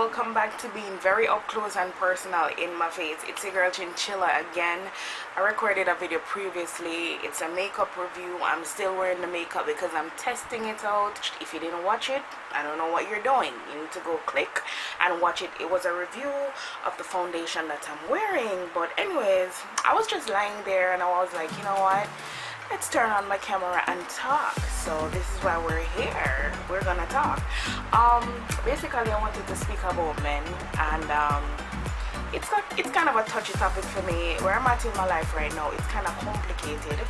welcome back to being very up close and personal in my face. It's your girl Chinchilla again. I recorded a video previously. It's a makeup review. I'm still wearing the makeup because I'm testing it out. If you didn't watch it, I don't know what you're doing. You need to go click and watch it. It was a review of the foundation that I'm wearing. But anyways, I was just lying there and I was like, you know what, let's turn on my camera and talk. So this is why we're here. We're gonna talk. Basically I wanted to speak about men, and it's kind of a touchy topic for me. Where I'm at in my life right now, it's kind of complicated.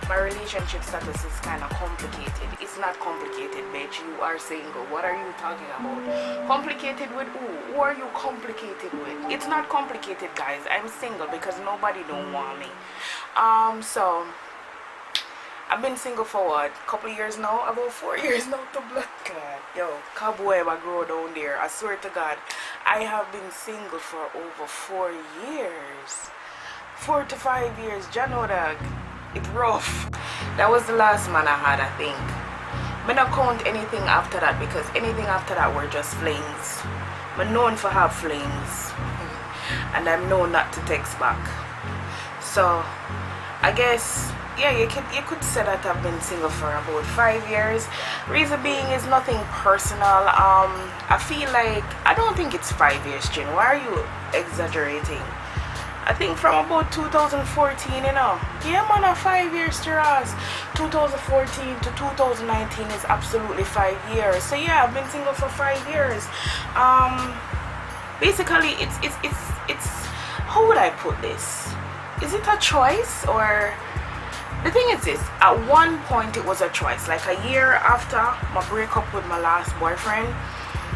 My relationship status is kind of complicated. It's not complicated, bitch. You are single. What are you talking about? Complicated with who? Who are you complicated with? It's not complicated, guys. I'm single because nobody don't want me. So I've been single for what? Couple of years now? About 4 years now to blood clot. Yo, cowboy I grow down there. I swear to God, I have been single for over 4 years. 4 to 5 years. Jano dog. It's rough. That was the last man I had, I think. I don't count anything after that because anything after that were just flings. I'm known for have flings. And I'm known not to text back. So, I guess, yeah, you could say that I've been single for about 5 years. Reason being is nothing personal. I feel like, I don't think it's 5 years, Jin. Why are you exaggerating? I think from about 2014, you know. Yeah, man, 5 years to us. 2014 to 2019 is absolutely 5 years. So yeah, I've been single for 5 years. Basically, it's how would I put this? Is it a choice or? The thing is this, at one point it was a choice. Like a year after my breakup with my last boyfriend,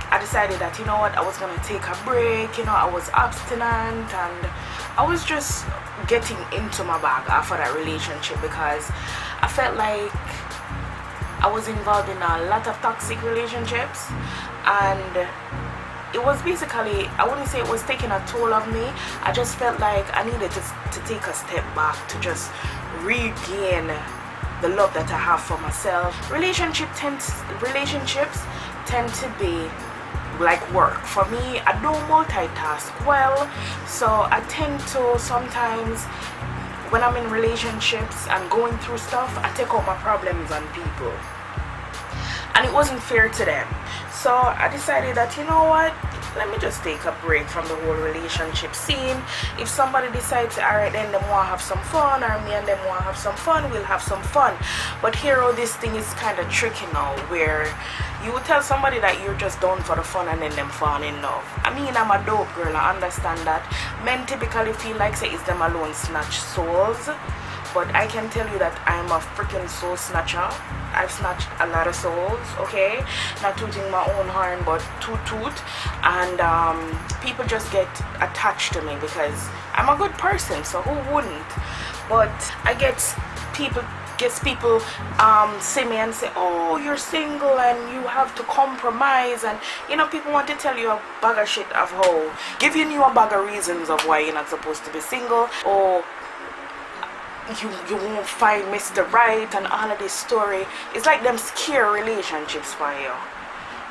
I decided that, you know what, I was going to take a break. You know, I was abstinent and I was just getting into my bag after that relationship because I felt like I was involved in a lot of toxic relationships, and it was basically, I wouldn't say it was taking a toll of me. I just felt like I needed to take a step back to just regain the love that I have for myself. Relationships tend to be like work. For me, I don't multitask well, so I tend to sometimes, when I'm in relationships and going through stuff, I take out my problems on people. And it wasn't fair to them. So I decided that, you know what, let me just take a break from the whole relationship scene. If somebody decides, alright, then they want to have some fun, or me and them want to have some fun, we'll have some fun. But here, this thing is kind of tricky now, where you would tell somebody that you're just done for the fun and then them fall in love. I mean, I'm a dope girl, I understand that. Men typically feel like, say, it's them alone snatch souls. But I can tell you that I'm a freaking soul snatcher. I've snatched a lot of souls, okay? Not tooting my own horn, but toot. And people just get attached to me because I'm a good person, so who wouldn't? But I get people see me and say, oh, you're single and you have to compromise, and you know, people want to tell you a bag of shit of how, giving you a bag of reasons of why you're not supposed to be single, or you won't find Mr. Right and all of this story. It's like them scare relationships for you.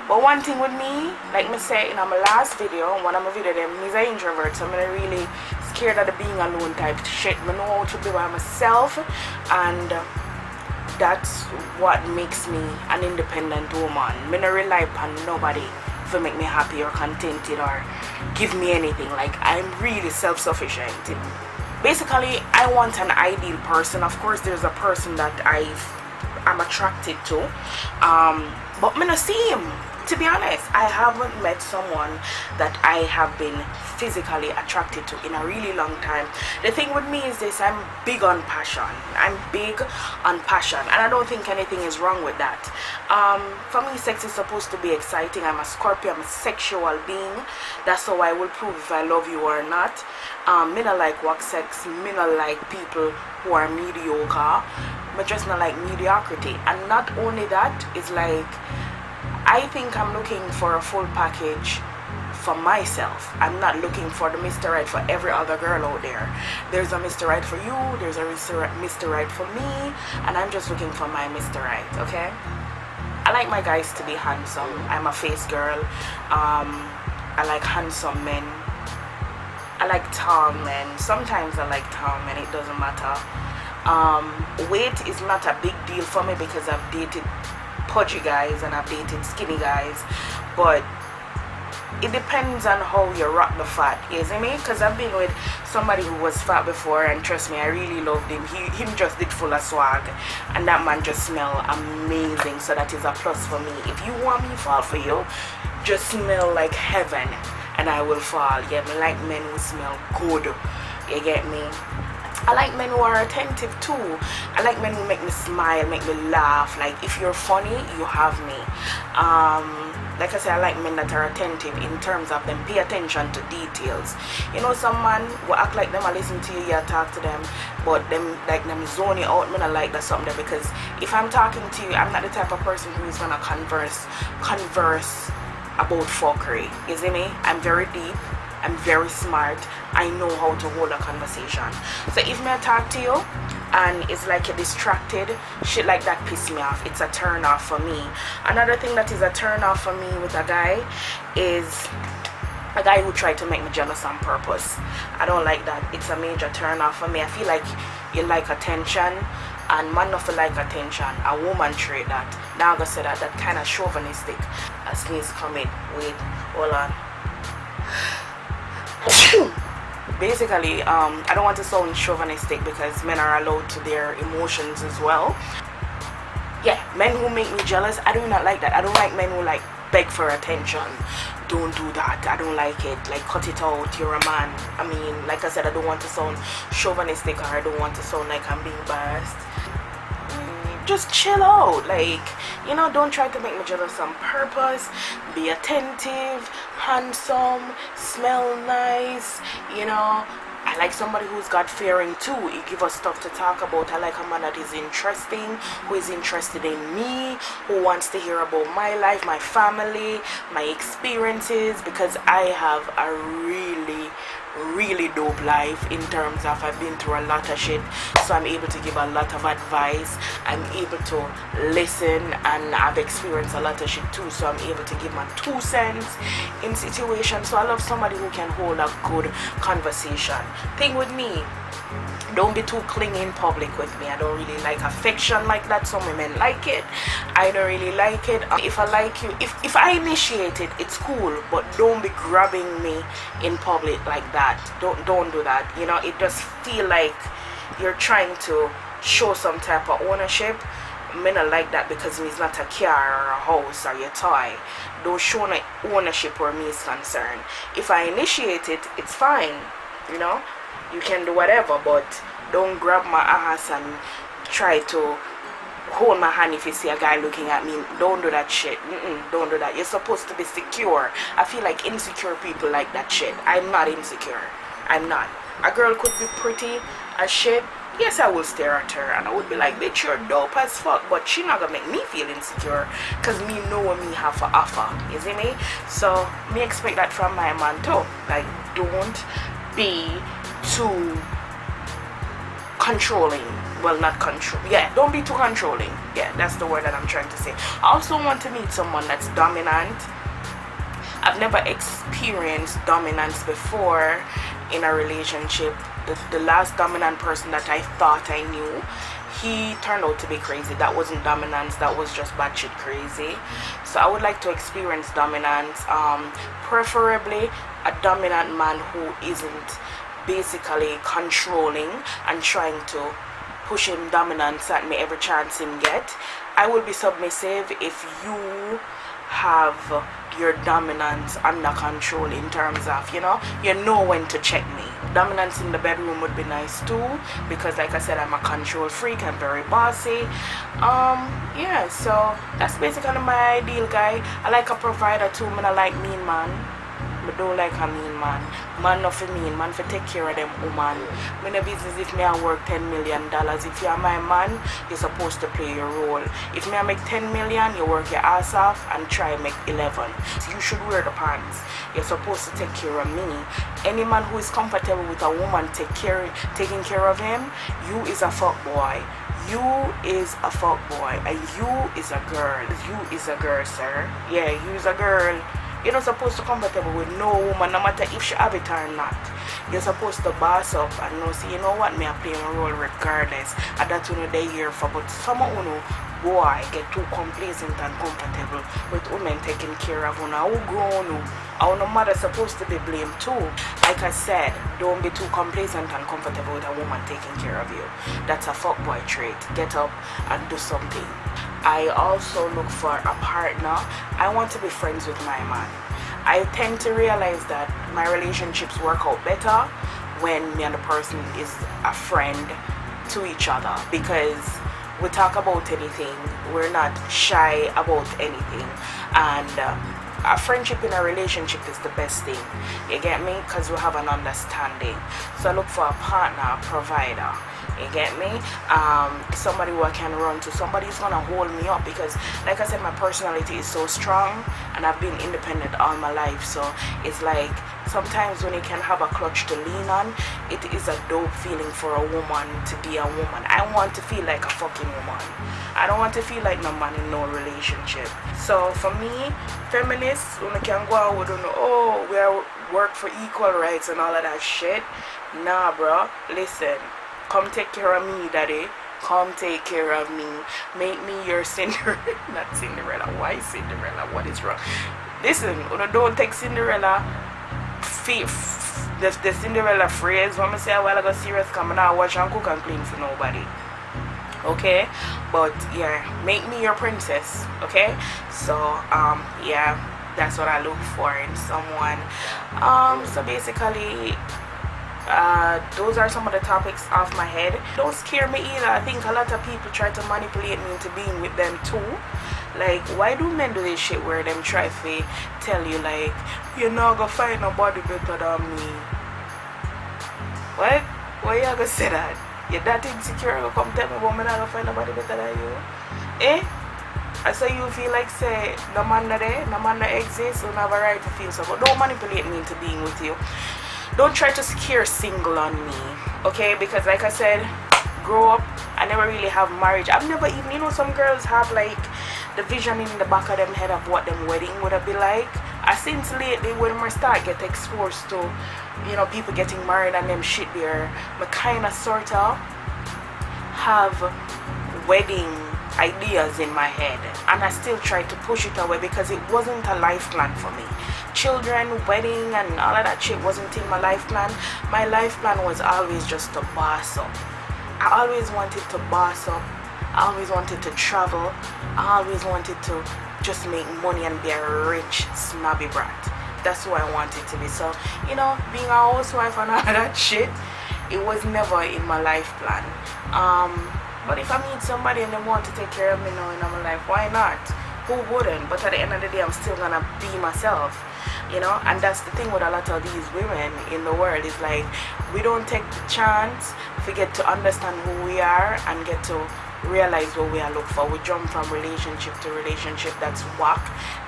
But one thing with me, like me said in my last video, one of my videos, them is an introvert, so I'm really scared of the being alone type shit. I know how to be by myself, and that's what makes me an independent woman. I don't rely upon nobody to make me happy or contented or give me anything. Like, I'm really self-sufficient. Basically, I want an ideal person. Of course, there's a person that I'm attracted to, but I don't see him. To be honest, I haven't met someone that I have been physically attracted to in a really long time. The thing with me is this, I'm big on passion. And I don't think anything is wrong with that. For me, sex is supposed to be exciting. I'm a Scorpio, I'm a sexual being. That's how I will prove if I love you or not. Me not like work sex, me not like people who are mediocre. Me just not like mediocrity. And not only that, it's like, I think I'm looking for a full package for myself. I'm not looking for the Mr. Right for every other girl out there. There's a Mr. Right for you, there's a Mr. Right for me, and I'm just looking for my Mr. Right, okay? I like my guys to be handsome. I'm a face girl. I like handsome men. I like tall men. Sometimes I like tall men, it doesn't matter. Weight is not a big deal for me because I've dated pudgy guys and I've dated skinny guys, but it depends on how you rock the fat, you see me? Because I've been with somebody who was fat before, and trust me, I really loved him. Him just did full of swag, and that man just smell amazing, so that is a plus for me. If you want me to fall for you, just smell like heaven and I will fall. Yeah, me like men who smell good, you get me? I like men who are attentive too. I like men who make me smile, make me laugh. Like, if you're funny, you have me. Like I said, I like men that are attentive in terms of them pay attention to details. You know, some man will act like them, I listen to you, you talk to them, but them like them zone you out. Me not like that something, because if I'm talking to you, I'm not the type of person who is gonna converse about fuckery. You see me? I'm very deep. I'm very smart. I know how to hold a conversation. So if me I talk to you and it's like you're distracted, shit like that piss me off. It's a turn off for me. Another thing that is a turn off for me with a guy is a guy who tried to make me jealous on purpose. I don't like that. It's a major turn off for me. I feel like you like attention, and man not feel like attention. A woman trait that. Now I'm gonna say that kind of chauvinistic. A sneeze coming. Wait, hold on. Basically, I don't want to sound chauvinistic because men are allowed to their emotions as well. Yeah, men who make me jealous, I do not like that. I don't like men who like beg for attention. Don't do that. I don't like it. Like, cut it out. You're a man. I mean, like I said, I don't want to sound chauvinistic, or I don't want to sound like I'm being biased. Just chill out. Like, you know, don't try to make me jealous on purpose. Be attentive, handsome, smell nice, you know. I like somebody who's God fearing too. He give us stuff to talk about. I like a man that is interesting, who is interested in me, who wants to hear about my life, my family, my experiences, because I have a really dope life in terms of I've been through a lot of shit, so I'm able to give a lot of advice. I'm able to listen, and I've experienced a lot of shit too, so I'm able to give my 2 cents in situations. So I love somebody who can hold a good conversation. Thing with me, don't be too clingy in public with me. I don't really like affection like that. Some women like it. I don't really like it. If I like you, if I initiate it, it's cool, but don't be grabbing me in public like that. Don't do that. You know, it just feel like you're trying to show some type of ownership. Men are like that, because me is not a car or a house or your toy. Don't show no ownership where me is concerned. If I initiate it, it's fine. You know, you can do whatever, but don't grab my ass and try to hold my hand if you see a guy looking at me. Don't do that shit. Don't do that. You're supposed to be secure. I feel like insecure people like that shit. I'm not insecure. I'm not. A girl could be pretty as shit. Yes, I will stare at her and I would be like, bitch, you're dope as fuck, but she not gonna make me feel insecure, because me know what me have to offer. You see me? So me expect that from my man too. Like, don't be too controlling. Well, not control. Yeah, don't be too controlling. Yeah, that's the word that I'm trying to say. I also want to meet someone that's dominant. I've never experienced dominance before in a relationship. The last dominant person that I thought I knew, he turned out to be crazy. That wasn't dominance, that was just batshit crazy. So I would like to experience dominance, preferably a dominant man who isn't basically controlling and trying to push him dominance at me every chance him get. I will be submissive if you have your dominance under control, in terms of, you know when to check me. Dominance in the bedroom would be nice too, because like I said, I'm a control freak. I'm very bossy. Yeah, so that's basically my ideal guy. I like a provider too. I like mean man. I don't like a mean man. Man not for mean, man for take care of them woman. When the business, if me I work $10 million, if you are my man, you're supposed to play your role. If me I make 10 million, you work your ass off and try make 11. So you should wear the pants. You're supposed to take care of me. Any man who is comfortable with a woman taking care of him, you is a fuck boy. You is a fuck boy, and you is a girl. You is a girl, sir. Yeah, you is a girl. You're not supposed to comfortable with no woman, no matter if she have it or not. You're supposed to boss up and know, see, you know what, me I play my role regardless. And that's what they here for. But some of you boy get too complacent and comfortable with women taking care of you. Now who grown you? Our mother supposed to be blamed too. Like I said, don't be too complacent and comfortable with a woman taking care of you. That's a fuckboy trait. Get up and do something. I also look for a partner. I want to be friends with my man. I tend to realize that my relationships work out better when me and the person is a friend to each other, because we talk about anything, we're not shy about anything, and a friendship in a relationship is the best thing, you get me, because we have an understanding. So I look for a partner, a provider, you get me, somebody who I can run to, somebody who's gonna hold me up, because like I said, my personality is so strong and I've been independent all my life. So it's like sometimes when you can have a clutch to lean on, it is a dope feeling for a woman to be a woman. I want to feel like a fucking woman. I don't want to feel like no man in no relationship. So for me, feminists, when you can go out with, oh, we are work for equal rights and all of that shit. Nah, bro. Listen, come take care of me, daddy. Come take care of me. Make me your Cinderella. Not Cinderella. Why Cinderella? What is wrong? Listen, don't take Cinderella. The Cinderella phrase. When I say a while ago, serious, come and I wash and cook and clean for nobody. Okay? But yeah, make me your princess. Okay? So, yeah, that's what I look for in someone. So basically, those are some of the topics off my head. Don't scare me either. I think a lot of people try to manipulate me into being with them too. Like, why do men do this shit where them try to tell you like, you're not gonna find nobody better than me? What? Why you gonna say that? You're that insecure, you come tell me about me not gonna find nobody better than you? Eh? I say you feel like say no man not there, no man not exists, you have a right to feel so. But don't manipulate me into being with you. Don't try to secure single on me, okay? Because like I said, grow up, I never really have marriage. I've never even, you know, some girls have like the vision in the back of them head of what them wedding would be like. I since lately when I start get exposed to, you know, people getting married and them shit there, I kind of sort of have wedding ideas in my head, and I still try to push it away because it wasn't a life plan for me. Children, wedding, and all of that shit wasn't in my life plan. My life plan was always just to boss up. I always wanted to boss up. I always wanted to travel. I always wanted to just make money and be a rich snobby brat. That's who I wanted to be. So, you know, being a housewife and all that shit, it was never in my life plan. But if I meet somebody and they want to take care of me now in my life, why not? Who wouldn't? But at the end of the day, I'm still gonna be myself, you know. And that's the thing with a lot of these women in the world, is like, we don't take the chance, forget to understand who we are and get to realize what we are looking for. We jump from relationship to relationship. That's whack.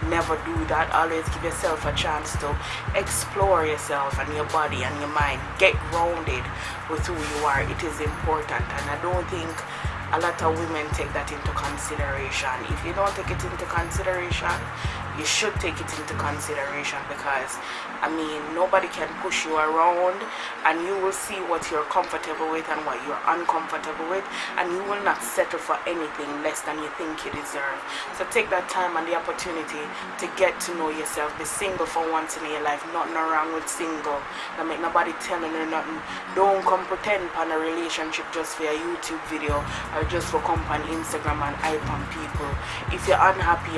Never do that. Always give yourself a chance to explore yourself and your body and your mind. Get grounded with who you are. It is important, and I don't think a lot of women take that into consideration. If you don't take it into consideration, you should take it into consideration, because I mean, nobody can push you around, and you will see what you're comfortable with and what you're uncomfortable with, and you will not settle for anything less than you think you deserve. So take that time and the opportunity to get to know yourself. Be single for once in your life. Nothing wrong with single. Don't make nobody telling you nothing. Don't come pretend on a relationship just for a YouTube video or just for come on Instagram and hype on people. If you're unhappy,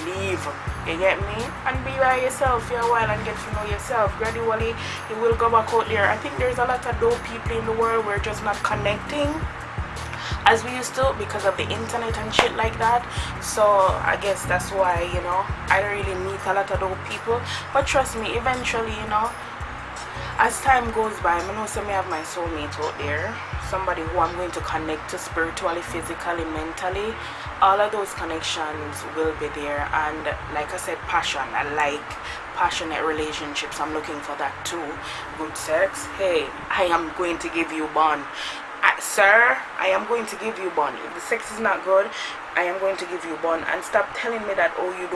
leave. You get me? And be by yourself for a while and get to know yourself. Gradually, you will go back out there. I think there's a lot of dope people in the world. We're just not connecting as we used to because of the internet and shit like that. So I guess that's why, you know, I don't really meet a lot of dope people. But trust me, eventually, you know, as time goes by, I know some may have my soulmate out there, somebody who I'm going to connect to spiritually, physically, mentally. All of those connections will be there. And like I said, passion. I like passionate relationships. I'm looking for that too. Good sex. Hey, I am going to give you bond. Sir, I am going to give you bond. If the sex is not good, I am going to give you bond. And stop telling me that, oh, you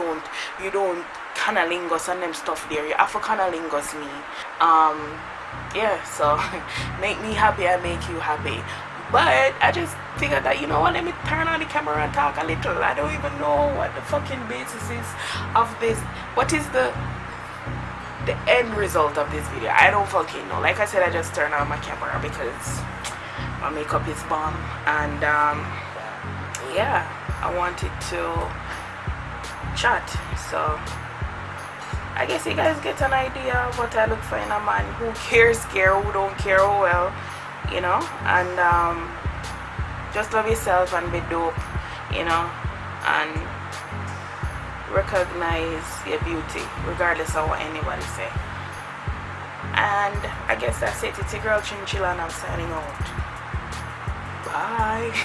don't cunnilingus and them stuff there. You have to cunnilingus me. Yeah, so make me happy and make you happy. But I just figured that, you know what, let me turn on the camera and talk a little. I don't even know what the fucking basis is of this. What is the end result of this video? I don't fucking know. Like I said, I just turned on my camera because my makeup is bomb. And yeah, I wanted to chat. So I guess you guys get an idea of what I look for in a man. Who cares, who don't care, oh well, you know. And just love yourself and be dope, you know, and recognize your beauty regardless of what anybody say. And I guess that's it. It's your girl Chinchilla and I'm signing out. Bye.